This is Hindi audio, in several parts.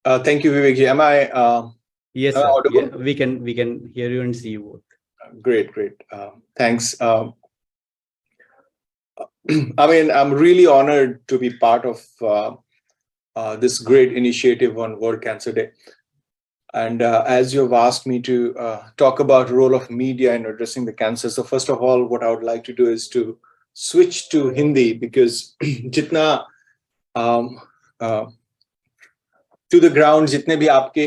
Thank you, Vivek ji. Yes, Am I sir. Yeah, audible? we can hear you and see you both. Great, great. Thanks. I'm really honored to be part of this great initiative on World Cancer Day. And as you've asked me to talk about role of media in addressing the cancer, so first of all, what I would like to do is to switch to Hindi because jitna um, uh, to the ground, जितने भी आपके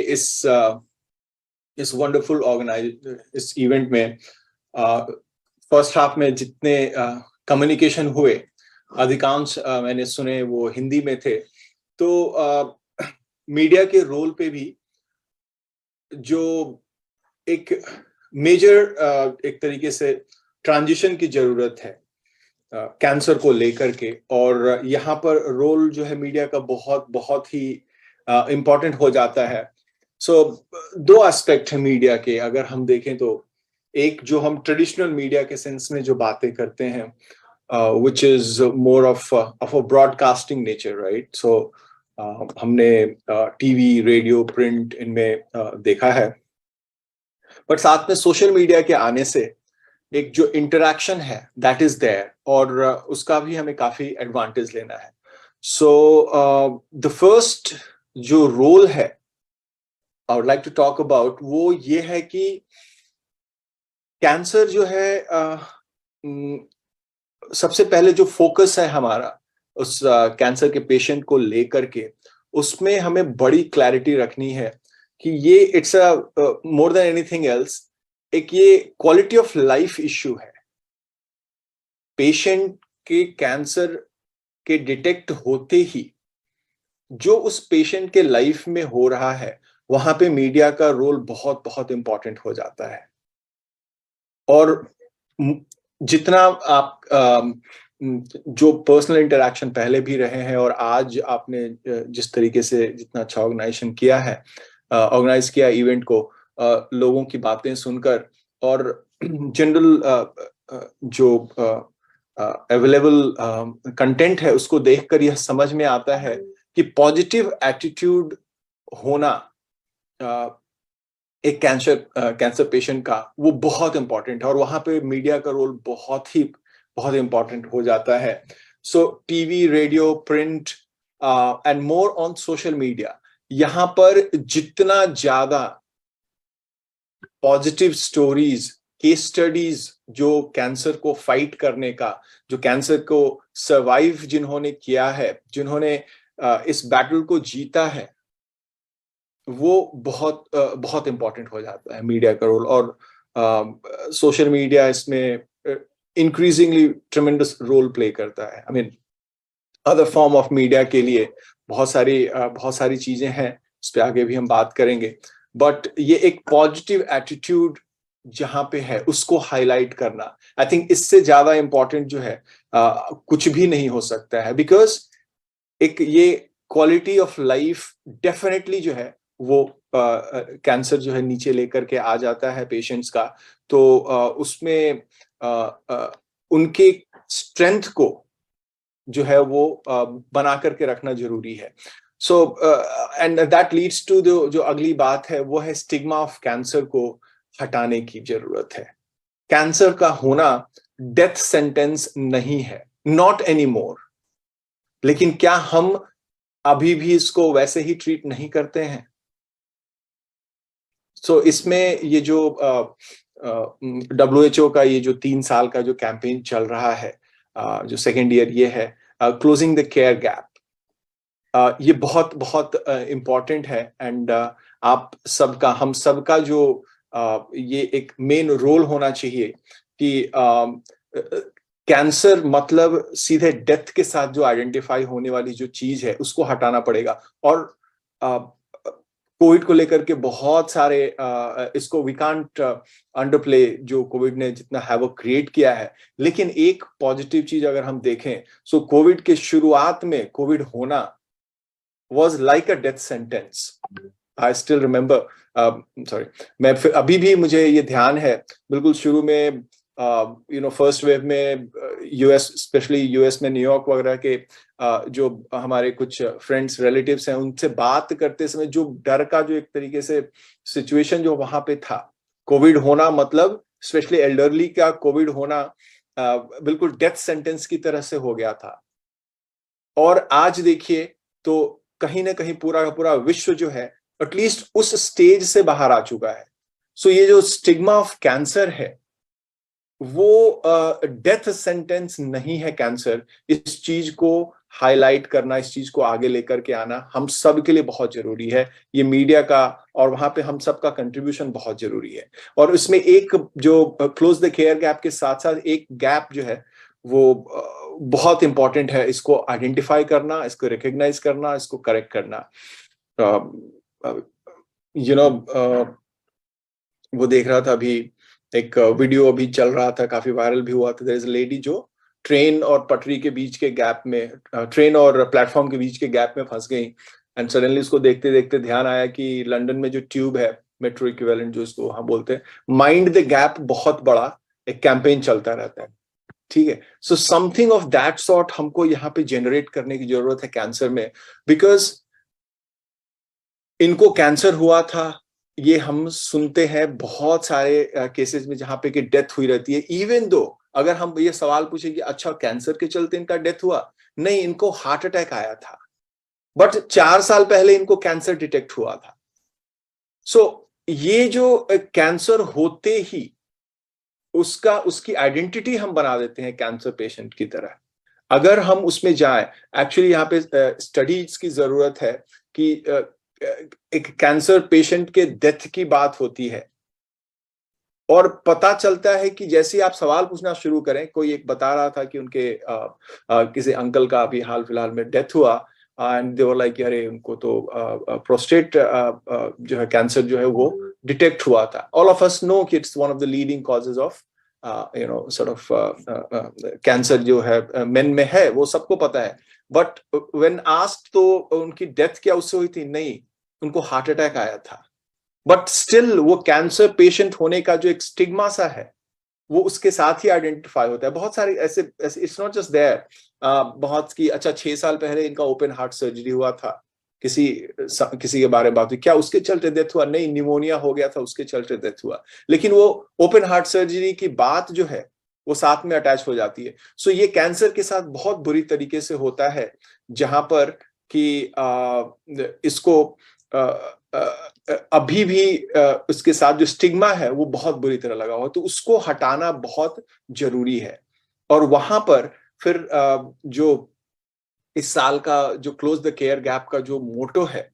इस वंडरफुल ऑर्गेनाइज इस इवेंट में फर्स्ट हाफ में जितने कम्युनिकेशन हुए अधिकांश मैंने सुने वो हिंदी में थे। तो मीडिया के रोल पे भी जो एक मेजर एक तरीके से ट्रांजिशन की जरूरत है कैंसर को लेकर के, और यहाँ पर रोल जो है मीडिया का बहुत बहुत ही इम्पोर्टेंट हो जाता है। सो दो एस्पेक्ट है मीडिया के अगर हम देखें तो, एक जो हम ट्रेडिशनल मीडिया के सेंस में जो बातें करते हैं which is more of a broadcasting nature, right? So हमने टीवी, रेडियो, प्रिंट इनमें देखा है, बट साथ में सोशल मीडिया के आने से एक जो इंटरैक्शन है दैट इज देयर, और उसका भी हमें काफी एडवांटेज लेना है। सो द फर्स्ट जो रोल है I would like to talk about वो ये है कि कैंसर जो है सबसे पहले जो फोकस है हमारा उस कैंसर के पेशेंट को लेकर के, उसमें हमें बड़ी क्लैरिटी रखनी है कि ये it's a more than anything else एक ये क्वालिटी ऑफ लाइफ इश्यू है। पेशेंट के कैंसर के डिटेक्ट होते ही जो उस पेशेंट के लाइफ में हो रहा है वहां पे मीडिया का रोल बहुत बहुत इंपॉर्टेंट हो जाता है। और जितना आप जो पर्सनल इंटरेक्शन पहले भी रहे हैं और आज आपने जिस तरीके से जितना अच्छा ऑर्गेनाइजेशन किया है, ऑर्गेनाइज किया इवेंट को, लोगों की बातें सुनकर और जनरल जो अवेलेबल कंटेंट है उसको देखकर यह समझ में आता है कि पॉजिटिव एटीट्यूड होना एक कैंसर पेशेंट का वो बहुत इंपॉर्टेंट है, और वहां पे मीडिया का रोल बहुत इंपॉर्टेंट हो जाता है। So TV, radio, print and more on social media, यहाँ पर जितना ज्यादा पॉजिटिव स्टोरीज, केस स्टडीज जो कैंसर को फाइट करने का, जो कैंसर को सर्वाइव जिन्होंने किया है, जिन्होंने इस बैटल को जीता है, वो बहुत इंपॉर्टेंट हो जाता है मीडिया का रोल। और सोशल मीडिया इसमें इंक्रीजिंगली ट्रेमेंडस रोल प्ले करता है। I mean other form of media के लिए बहुत सारी चीजें हैं, इस पे आगे भी हम बात करेंगे, बट ये एक पॉजिटिव एटीट्यूड जहां पे है उसको हाईलाइट करना, आई थिंक इससे ज्यादा इंपॉर्टेंट जो है कुछ भी नहीं हो सकता है। बिकॉज एक ये क्वालिटी ऑफ लाइफ डेफिनेटली जो है वो कैंसर जो है नीचे लेकर के आ जाता है पेशेंट्स का, तो उसमें उनके स्ट्रेंथ को जो है वो बना करके रखना जरूरी है। So and that leads to जो अगली बात है वो है स्टिग्मा ऑफ कैंसर को हटाने की जरूरत है। कैंसर का होना डेथ सेंटेंस नहीं है, नॉट एनी मोर। लेकिन क्या हम अभी भी इसको वैसे ही ट्रीट नहीं करते हैं? सो इसमें ये जो WHO का ये जो 3 साल का जो कैंपेन चल रहा है, जो सेकेंड ईयर ये है, क्लोजिंग द केयर गैप, ये बहुत बहुत इम्पॉर्टेंट है। एंड आप सबका, हम सबका जो ये एक मेन रोल होना चाहिए कि कैंसर मतलब सीधे डेथ के साथ जो आइडेंटिफाई होने वाली जो चीज है उसको हटाना पड़ेगा। और कोविड को लेकर के बहुत सारे इसको वी कांट अंडरप्ले जो कोविड ने जितना हैवॉक क्रिएट किया है। लेकिन एक पॉजिटिव चीज अगर हम देखें, सो कोविड के शुरुआत में कोविड होना was like a death sentence. I still remember, sorry, मैं अभी भी मुझे ये ध्यान है, बिल्कुल शुरू में फर्स्ट वेव में यूएस, स्पेशली यूएस में न्यूयॉर्क वगैरह के जो हमारे कुछ फ्रेंड्स रिलेटिव्स हैं, उनसे बात करते समय जो डर का जो एक तरीके से सिचुएशन जो वहां पे था, कोविड होना मतलब स्पेशली एल्डरली का कोविड होना बिल्कुल डेथ सेंटेंस की तरह से हो गया था। और आज देखिए तो कहीं ना कहीं पूरा का पूरा विश्व जो है एटलीस्ट उस स्टेज से बाहर आ चुका है। सो ये जो स्टिग्मा ऑफ कैंसर है वो डेथ सेंटेंस नहीं है कैंसर। इस चीज को हाईलाइट करना, इस चीज को आगे लेकर के आना हम सब के लिए बहुत जरूरी है। ये मीडिया का और वहां पे हम सब का कंट्रीब्यूशन बहुत जरूरी है। और इसमें एक जो क्लोज द केयर गैप के साथ साथ एक गैप जो है वो बहुत इंपॉर्टेंट है। इसको आइडेंटिफाई करना, इसको रिकॉग्नाइज करना, इसको करेक्ट करना। वो देख रहा था अभी एक वीडियो अभी चल रहा था, काफी वायरल भी हुआ था। देयर इज अ लेडी जो ट्रेन और पटरी के बीच के गैप में, ट्रेन और प्लेटफॉर्म के बीच के गैप में फंस गई। एंड सडनली उसको देखते देखते ध्यान आया कि लंदन में जो ट्यूब है, मेट्रो इक्विवेलेंट जो इसको वहां बोलते हैं, माइंड द गैप, बहुत बड़ा एक कैंपेन चलता रहता है। ठीक है, so something of that sort हमको यहाँ पे जनरेट करने की जरूरत है कैंसर में। बिकॉज इनको कैंसर हुआ था, ये हम सुनते हैं बहुत सारे केसेस में जहां पे कि डेथ हुई रहती है। इवन दो अगर हम ये सवाल पूछे कि अच्छा कैंसर के चलते इनका डेथ हुआ, नहीं, इनको हार्ट अटैक आया था, बट 4 साल पहले इनको कैंसर डिटेक्ट हुआ था। सो ये जो कैंसर होते ही उसकी आइडेंटिटी हम बना देते हैं कैंसर पेशेंट की तरह। अगर हम उसमें जाएं, एक्चुअली यहाँ पे स्टडीज की जरूरत है कि एक कैंसर पेशेंट के डेथ की बात होती है और पता चलता है कि जैसे आप सवाल पूछना शुरू करें, कोई एक बता रहा था कि उनके किसी अंकल का अभी हाल फिलहाल में डेथ हुआ एंड दे वर लाइक अरे उनको तो प्रोस्टेट जो है कैंसर जो है वो डिटेक्ट हुआ था। ऑल ऑफ अस नो कि it's one of the leading causes of sort of cancer जो है मेन में है, वो सबको पता है। बट व्हेन आस्क्ड तो उनकी डेथ क्या उससे हुई थी? नहीं, उनको हार्ट अटैक आया था। बट स्टिल वो कैंसर पेशेंट होने का जो एक स्टिग्मा सा है वो उसके साथ ही आइडेंटिफाई होता है। बहुत सारे ऐसे इट्स नॉट जस्ट देयर, बहुत की अच्छा 6 साल पहले इनका ओपन हार्ट सर्जरी हुआ था, किसी के बारे में बात हुई, क्या उसके चलते डेथ हुआ? नहीं, निमोनिया हो गया था उसके चलते डेथ हुआ। लेकिन वो ओपन हार्ट सर्जरी की बात जो है वो साथ में अटैच हो जाती है। सो ये कैंसर के साथ बहुत बुरी तरीके से होता है, जहां पर कि इसको अभी भी उसके साथ जो स्टिग्मा है वो बहुत बुरी तरह लगा हुआ, तो उसको हटाना बहुत जरूरी है। और वहां पर फिर जो इस साल का जो क्लोज द केयर गैप का जो मोटो है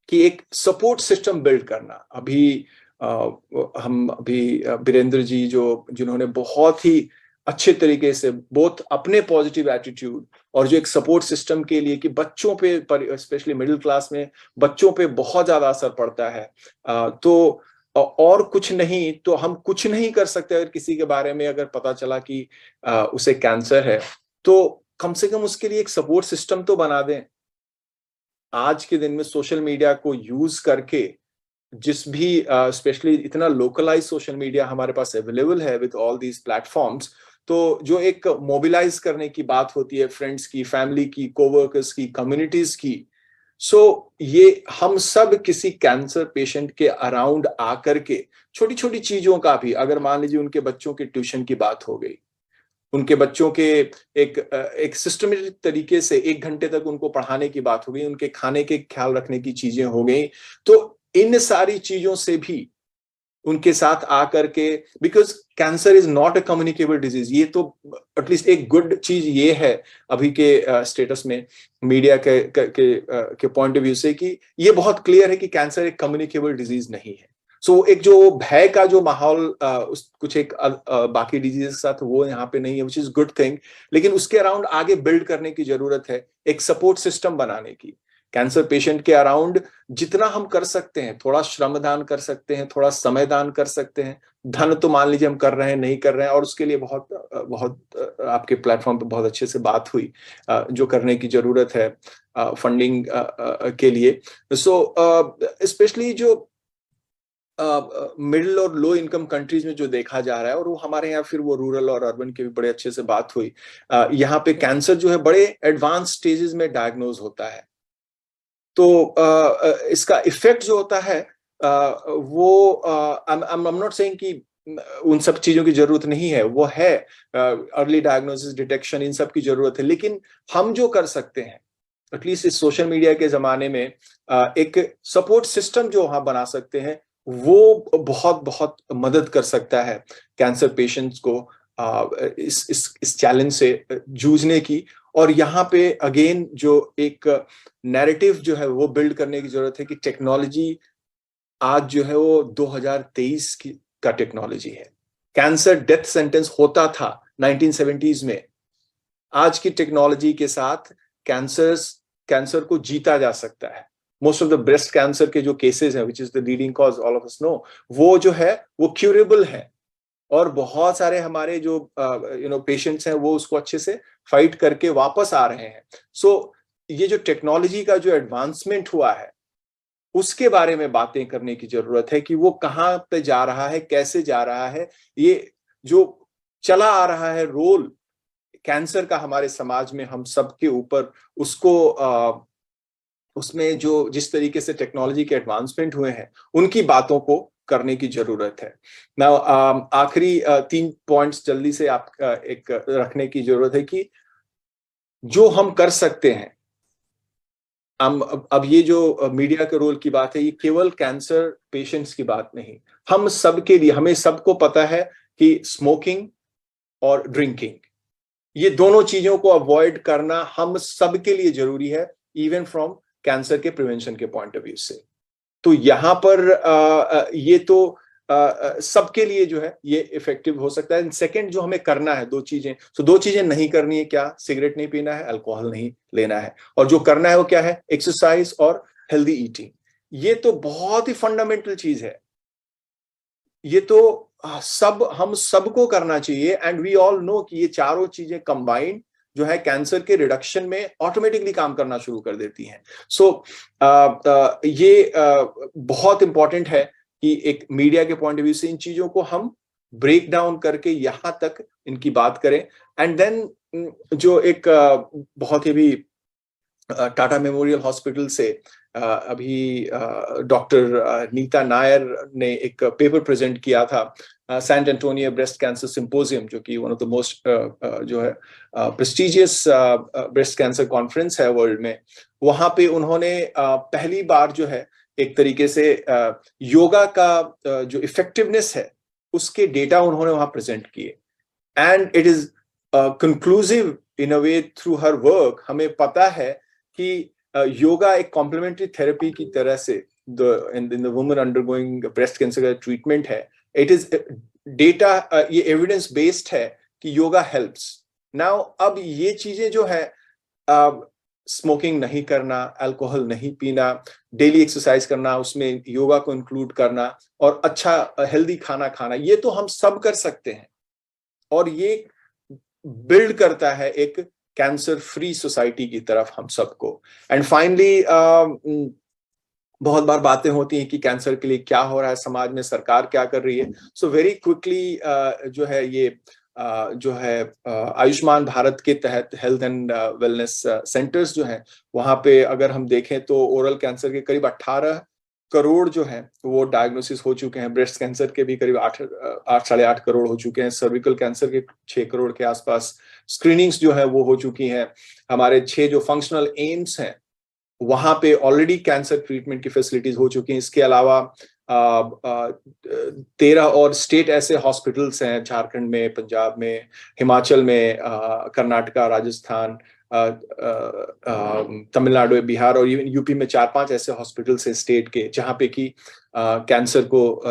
कि एक सपोर्ट सिस्टम बिल्ड करना। अभी हम अभी बीरेंद्र जी जिन्होंने बहुत ही अच्छे तरीके से बहुत अपने पॉजिटिव एटीट्यूड और जो एक सपोर्ट सिस्टम के लिए कि बच्चों पे, स्पेशली मिडिल क्लास में बच्चों पे बहुत ज्यादा असर पड़ता है, तो और कुछ नहीं तो हम कुछ नहीं कर सकते। अगर किसी के बारे में अगर पता चला कि उसे कैंसर है, तो कम से कम उसके लिए एक सपोर्ट सिस्टम तो बना दें। आज के दिन में सोशल मीडिया को यूज करके जिस भी स्पेशली इतना लोकलाइज सोशल मीडिया हमारे पास अवेलेबल है विद ऑल दीज प्लेटफॉर्म्स, तो जो एक मोबिलाइज करने की बात होती है फ्रेंड्स की, फैमिली की, कोवर्कर्स की, कम्युनिटीज की, सो ये हम सब किसी कैंसर पेशेंट के अराउंड आकर के छोटी छोटी चीजों का भी, अगर मान लीजिए उनके बच्चों के ट्यूशन की बात हो गई, उनके बच्चों के एक सिस्टमेटिक तरीके से 1 घंटे तक उनको पढ़ाने की बात हो गई, उनके खाने के ख्याल रखने की चीजें हो गई, तो इन सारी चीजों से भी उनके साथ आकर के, because cancer is not a communicable disease. ये तो एटलीस्ट एक गुड चीज ये है अभी के स्टेटस में मीडिया के पॉइंट ऑफ व्यू से कि ये बहुत क्लियर है कि कैंसर एक कम्युनिकेबल डिजीज नहीं है। सो एक जो भय का जो माहौल कुछ एक बाकी डिजीज के साथ वो यहाँ पे नहीं है, विच इज गुड थिंग। लेकिन उसके अराउंड आगे बिल्ड करने की जरूरत है, एक सपोर्ट सिस्टम बनाने की। कैंसर पेशेंट के अराउंड जितना हम कर सकते हैं, थोड़ा श्रमदान कर सकते हैं, थोड़ा समय दान कर सकते हैं। धन तो मान लीजिए हम कर रहे हैं, नहीं कर रहे हैं, और उसके लिए बहुत बहुत आपके प्लेटफॉर्म पे बहुत अच्छे से बात हुई जो करने की जरूरत है फंडिंग के लिए। सो स्पेशली जो मिडिल और लो इनकम कंट्रीज में जो देखा जा रहा है, और वो हमारे यहाँ फिर वो रूरल और अर्बन के भी बड़े अच्छे से बात हुई, यहाँ पे कैंसर जो है बड़े एडवांस स्टेजेस में डायग्नोज होता है। तो इसका इफेक्ट जो होता है वो आई एम नॉट सेइंग कि उन सब चीजों की जरूरत नहीं है, वो है, अर्ली डायग्नोसिस, डिटेक्शन, इन सब की जरूरत है, लेकिन हम जो कर सकते हैं एटलीस्ट इस सोशल मीडिया के जमाने में एक सपोर्ट सिस्टम जो वहां बना सकते हैं, वो बहुत बहुत मदद कर सकता है कैंसर पेशेंट्स को इस चैलेंज से जूझने की। और यहाँ पे अगेन जो एक नैरेटिव जो है वो बिल्ड करने की जरूरत है कि टेक्नोलॉजी आज जो है वो 2023 का टेक्नोलॉजी है। कैंसर डेथ सेंटेंस होता था 1970s में, आज की टेक्नोलॉजी के साथ कैंसर को जीता जा सकता है। Most of the breast cancer के जो केसेस हैं, which is the leading cause, all of us know, वो जो है वो क्यूरेबल है, और बहुत सारे हमारे जो पेशेंट्स हैं वो उसको अच्छे से फाइट करके वापस आ रहे हैं। सो ये जो टेक्नोलॉजी का जो एडवांसमेंट हुआ है उसके बारे में बातें करने की जरूरत है कि वो कहाँ पे जा रहा है, कैसे जा रहा है। ये जो चला आ रहा है रोल कैंसर का हमारे समाज में, हम सबके ऊपर उसको उसमें जो जिस तरीके से टेक्नोलॉजी के एडवांसमेंट हुए हैं उनकी बातों को करने की जरूरत है। नाउ आखिरी 3 पॉइंट्स जल्दी से आप एक रखने की जरूरत है कि जो हम कर सकते हैं। अब ये जो मीडिया के रोल की बात है, ये केवल कैंसर पेशेंट्स की बात नहीं, हम सबके लिए, हमें सबको पता है कि स्मोकिंग और ड्रिंकिंग, ये दोनों चीजों को अवॉइड करना हम सबके लिए जरूरी है, इवन फ्रॉम कैंसर के प्रिवेंशन के पॉइंट ऑफ व्यू से। तो यहाँ पर ये तो सबके लिए जो है ये इफेक्टिव हो सकता है। सेकंड जो हमें करना है, 2 चीजें, तो 2 चीजें नहीं करनी है, क्या? सिगरेट नहीं पीना है, अल्कोहल नहीं लेना है, और जो करना है वो क्या है? एक्सरसाइज और हेल्दी ईटिंग। ये तो बहुत ही फंडामेंटल चीज है, ये तो हम सबको करना चाहिए। एंड वी ऑल नो कि ये चारों चीजें कंबाइंड जो है कैंसर के रिडक्शन में ऑटोमेटिकली काम करना शुरू कर देती हैं। सो ये बहुत इंपॉर्टेंट है कि एक मीडिया के पॉइंट ऑफ व्यू से इन चीजों को हम ब्रेक डाउन करके यहां तक इनकी बात करें। एंड देन जो एक बहुत ही भी टाटा मेमोरियल हॉस्पिटल से अभी डॉक्टर नीता नायर ने एक पेपर प्रेजेंट किया था, San Antonio breast cancer symposium, जो कि वन ऑफ द मोस्ट जो है प्रेस्टिजियस ब्रेस्ट कैंसर कॉन्फ्रेंस है वर्ल्ड में। वहां पे उन्होंने पहली बार जो है एक तरीके से योगा का जो इफेक्टिवनेस है उसके डेटा उन्होंने वहां प्रेजेंट किए। And it is conclusive in a way through her work. हमें पता है कि योगा एक कॉम्प्लीमेंट्री थेरेपी की तरह से in the woman undergoing breast cancer का ट्रीटमेंट है, इट इज डेटा, ये एविडेंस बेस्ड है कि योगा हेल्प्स। नाउ अब ये चीजें जो है, स्मोकिंग नहीं करना, अल्कोहल नहीं पीना, डेली एक्सरसाइज करना, उसमें योगा को इंक्लूड करना, और अच्छा हेल्दी खाना खाना, ये तो हम सब कर सकते हैं, और ये बिल्ड करता है एक कैंसर फ्री सोसाइटी की तरफ हम सबको। एंड फाइनली बहुत बार बातें होती हैं कि कैंसर के लिए क्या हो रहा है समाज में, सरकार क्या कर रही है। सो वेरी क्विकली जो है ये जो है आयुष्मान भारत के तहत हेल्थ एंड वेलनेस सेंटर्स जो हैं, वहां पे अगर हम देखें तो ओरल कैंसर के करीब 18 करोड़ जो हैं वो डायग्नोसिस हो चुके हैं, ब्रेस्ट कैंसर के भी करीब 8.5 करोड़ हो चुके हैं, सर्विकल कैंसर के 6 करोड़ के आसपास स्क्रीनिंग्स जो है वो हो चुकी हैं। हमारे 6 जो फंक्शनल एम्स हैं वहां पे ऑलरेडी कैंसर ट्रीटमेंट की फैसिलिटीज हो चुकी हैं। इसके अलावा 13 और स्टेट ऐसे हॉस्पिटल्स हैं, झारखंड में, पंजाब में, हिमाचल में, कर्नाटका, राजस्थान, तमिलनाडु, बिहार और इवन यूपी में 4-5 ऐसे हॉस्पिटल्स हैं स्टेट के, जहाँ पे कि कैंसर को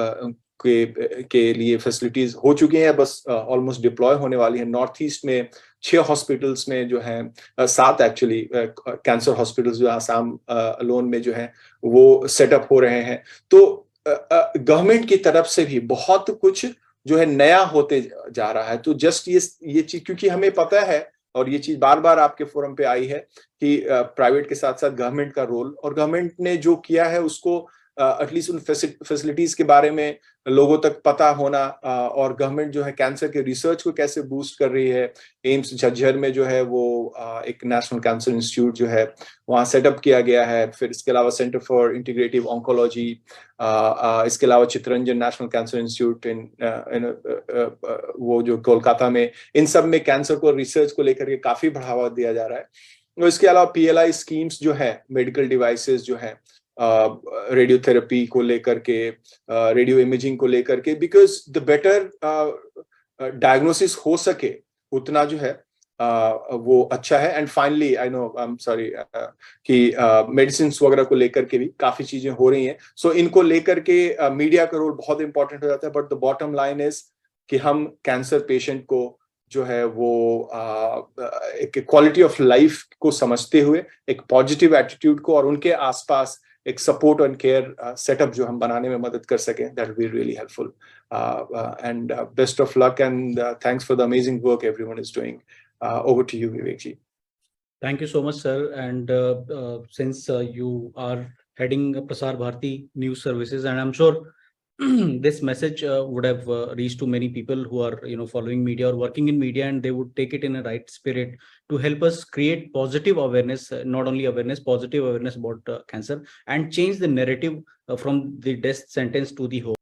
के लिए फैसिलिटीज हो चुकी हैं, बस ऑलमोस्ट डिप्लॉय होने वाली है। नॉर्थ ईस्ट में 6 हॉस्पिटल्स में जो हैं 7 एक्चुअली कैंसर हॉस्पिटल्स जो आसाम अलोन में जो है वो सेटअप हो रहे हैं। तो गवर्नमेंट की तरफ से भी बहुत कुछ जो है नया होते जा रहा है। तो जस्ट ये चीज, क्योंकि हमें पता है, और ये चीज बार बार आपके फोरम पे आई है कि प्राइवेट के साथ साथ गवर्नमेंट का रोल, और गवर्नमेंट ने जो किया है उसको एटलीस्ट उन फैसिलिटीज के बारे में लोगों तक पता होना, और गवर्नमेंट जो है कैंसर के रिसर्च को कैसे बूस्ट कर रही है। एम्स झज्जर में जो है वो एक नेशनल कैंसर इंस्टीट्यूट जो है वहाँ सेटअप किया गया है। फिर इसके अलावा सेंटर फॉर इंटीग्रेटिव ऑन्कोलॉजी, इसके अलावा चित्तरंजन नेशनल कैंसर इंस्टीट्यूट वो जो कोलकाता में, इन सब में कैंसर को रिसर्च को लेकर के काफी बढ़ावा दिया जा रहा है। और इसके अलावा पीएलआई स्कीम्स जो है, मेडिकल डिवाइसेस जो है रेडियोथेरेपी को लेकर के, रेडियो इमेजिंग को लेकर के, बिकॉज द बेटर डायग्नोसिस हो सके उतना जो है वो अच्छा है। And finally I know, I am sorry, कि मेडिसिन वगैरह को लेकर के भी काफी चीजें हो रही हैं। सो इनको लेकर के मीडिया का रोल बहुत इंपॉर्टेंट हो जाता है। But the bottom line is कि हम कैंसर पेशेंट को जो है वो एक क्वालिटी ऑफ लाइफ को समझते हुए एक पॉजिटिव एटीट्यूड को और उनके आसपास एक सपोर्ट एंड केयर सेटअप जो हम बनाने में मदद कर सकें, that will be really helpful. And best of luck and thanks for the amazing work everyone is doing. Over to you, Vivek ji. Thank you so much, sir. And since you are heading Prasar Bharati News Services, and I'm sure this message would have reached to many people who are, following media or working in media, and they would take it in a right spirit to help us create positive awareness, not only awareness, positive awareness about cancer, and change the narrative from the death sentence to the hope.